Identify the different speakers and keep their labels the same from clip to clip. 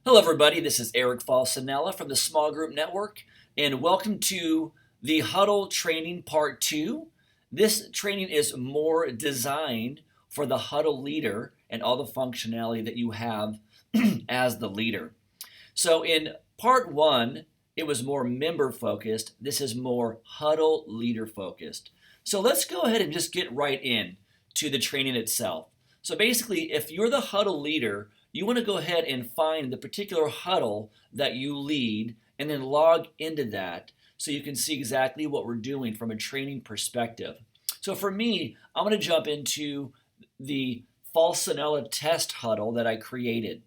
Speaker 1: Hello, everybody. This is Eric Falsanella from the Small Group Network, and welcome to the Huddle Training Part 2. This training is more designed for the Huddle leader and all the functionality that you have as the leader. So in Part 1, it was more member focused. This is more Huddle leader focused. So let's go ahead and just get right in to the training itself. So basically, if you're the Huddle leader, you want to go ahead and find the particular huddle that you lead and then log into that so you can see exactly what we're doing from a training perspective. So for me, I'm going to jump into the Falsanella test huddle that I created.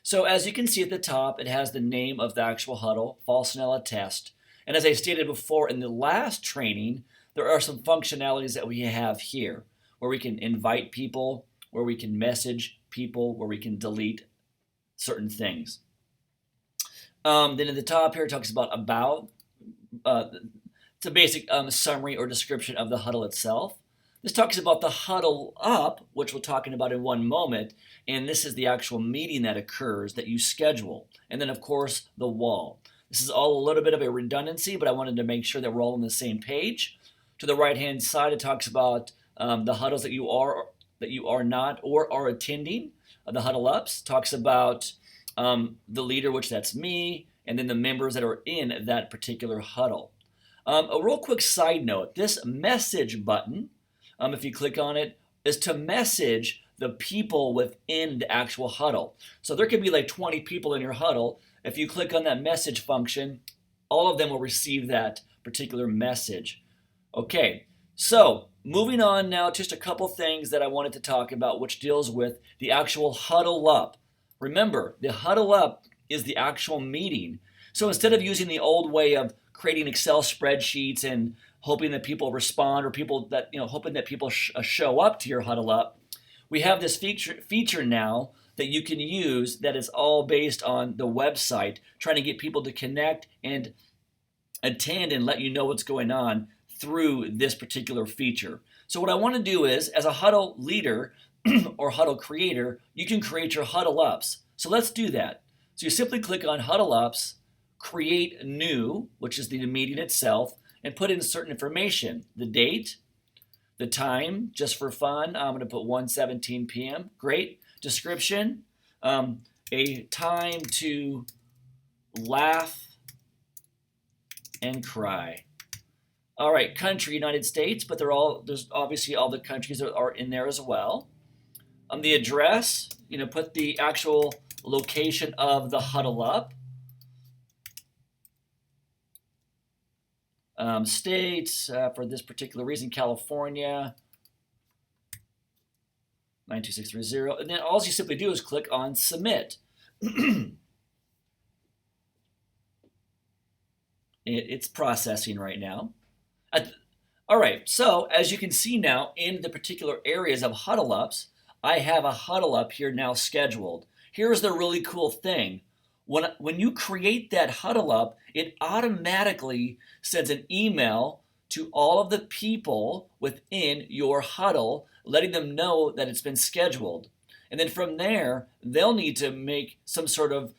Speaker 1: So as you can see at the top, it has the name of the actual huddle, Falsanella test. And as I stated before in the last training, there are some functionalities that we have here where we can invite people, where we can message people, where we can delete certain things. Then at the top here, it talks about it's a basic summary or description of the huddle itself. This talks about the Huddle-Up, which we're talking about in one moment, and this is the actual meeting that occurs that you schedule. And then, of course, the wall. This is all a little bit of a redundancy, but I wanted to make sure that we're all on the same page. To the right-hand side, it talks about the huddles that you are not or are attending. The Huddle-ups talks about the leader, which that's me, and then the members that are in that particular huddle. A real quick side note, this message button, if you click on it, is to message the people within the actual huddle. So there could be like 20 people in your huddle. If you click on that message function, all of them will receive that particular message. Okay, so moving on now, just a couple things that I wanted to talk about, which deals with the actual Huddle-Up. Remember, the Huddle-Up is the actual meeting. So instead of using the old way of creating Excel spreadsheets and hoping that people respond or hoping that people show up to your Huddle-Up, we have this feature now that you can use that is all based on the website, trying to get people to connect and attend and let you know what's going on through this particular feature. So what I want to do is, as a huddle leader or huddle creator, you can create your Huddle-ups. So let's do that. So you simply click on Huddle-ups, create new, which is the meeting itself, and put in certain information, the date, the time, just for fun. I'm going to put 1:17 p.m. Great. Description, a time to laugh and cry. All right, country, United States, but there's obviously all the countries that are in there as well. The address, put the actual location of the Huddle-Up. States, for this particular reason, California, 92630. And then all you simply do is click on submit. It's processing right now. All right, so as you can see now in the particular areas of Huddle-ups, I have a Huddle-up here now scheduled. Here's the really cool thing. When you create that Huddle-up, it automatically sends an email to all of the people within your huddle, letting them know that it's been scheduled. And then from there, they'll need to make some sort of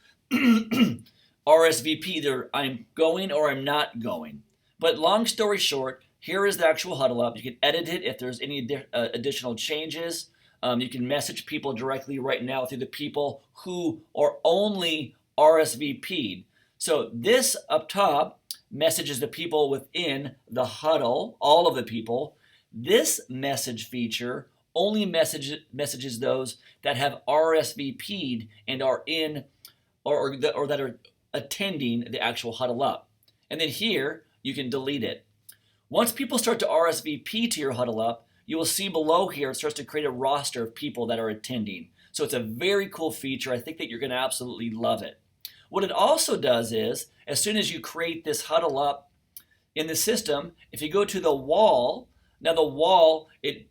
Speaker 1: RSVP, either I'm going or I'm not going. But long story short, here is the actual Huddle-up. You can edit it if there's any additional changes. You can message people directly right now through the people who are only RSVP'd. So this up top messages the people within the huddle, all of the people. This message feature only messages those that have RSVP'd and are in or that are attending the actual Huddle-up. And then here, you can delete it. Once people start to RSVP to your Huddle-up, you will see below here it starts to create a roster of people that are attending. So it's a very cool feature. I think that you're going to absolutely love it. What it also does is, as soon as you create this Huddle-up in the system, if you go to the wall, now the wall, it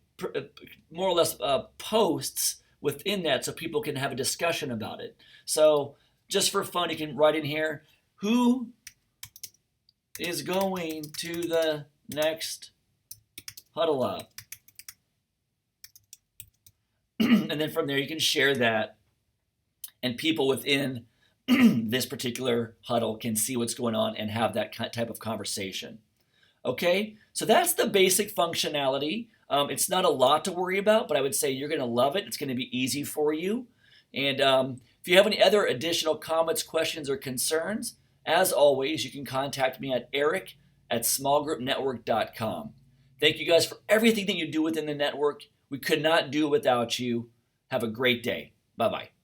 Speaker 1: more or less posts within that so people can have a discussion about it. So just for fun, you can write in here, who is going to the next Huddle-up? And then from there you can share that, and people within this particular huddle can see what's going on and have that type of conversation. Okay, so that's the basic functionality. It's not a lot to worry about, but I would say you're going to love it. It's going to be easy for you. And if you have any other additional comments, questions, or concerns, as always, you can contact me at eric@smallgroupnetwork.com. Thank you guys for everything that you do within the network. We could not do it without you. Have a great day. Bye-bye.